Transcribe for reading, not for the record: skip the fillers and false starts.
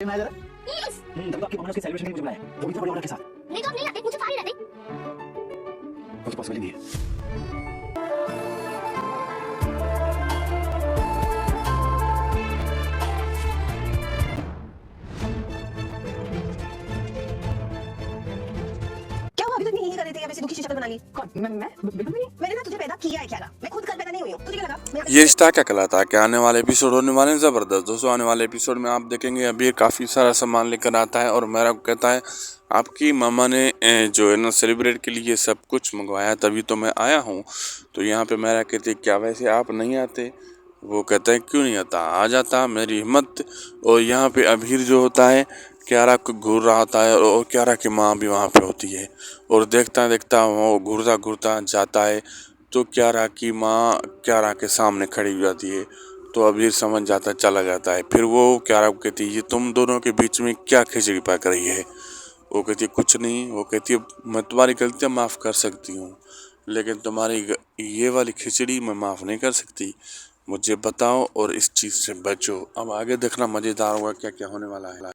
मैं जरा यस। तभी तो आपकी मम्मी ने उसके सेलिब्रेशन के लिए मुझे बुलाया, वो भी इतना बड़े ऑर्डर के साथ। नहीं तो आप नहीं आते, मुझे बाहर ही रहते। वो तो पॉसिबल नहीं है। क्या हुआ? अभी तक नहीं कर रहे थे या वैसे दुखी सी शक्ल बना ली? कौन? मैं बिल्कुल भी नहीं। मैंने ना तुझे पैदा किया है क्या? मैं खुद कल पैदा नहीं हुई हूँ। तुझे क्या लगा मैं ये रिश्ता क्या कहलाता है कि आने वाले एपिसोड होने वाले हैं ज़बरदस्त दोस्तों। आने वाले एपिसोड में आप देखेंगे अबीर काफ़ी सारा सामान लेकर आता है और मेरा को कहता है आपकी मामा ने जो है ना सेलिब्रेट के लिए सब कुछ मंगवाया तभी तो मैं आया हूँ। तो यहाँ पे मेरा कहते क्या वैसे आप नहीं आते? वो कहता है क्यों नहीं आता, आ जाता मेरी हिम्मत। और यहाँ पे अबीर जो होता है क्यारा को घूर रहा होता है और क्यारा की माँ भी वहाँ पे होती है और देखता देखता वो घूरता घूरता जाता है तो क्यारा की माँ क्यारा के सामने खड़ी हो जाती है। तो अबीर समझ जाता चला जाता है। फिर वो क्यारा को कहती है ये तुम दोनों के बीच में क्या खिचड़ी पक रही है? वो कहती है कुछ नहीं। वो कहती है मैं तुम्हारी गलतियाँ माफ़ कर सकती हूँ लेकिन तुम्हारी ये वाली खिचड़ी मैं माफ़ नहीं कर सकती। मुझे बताओ और इस चीज़ से बचो। अब आगे देखना मज़ेदार होगा क्या क्या होने वाला है।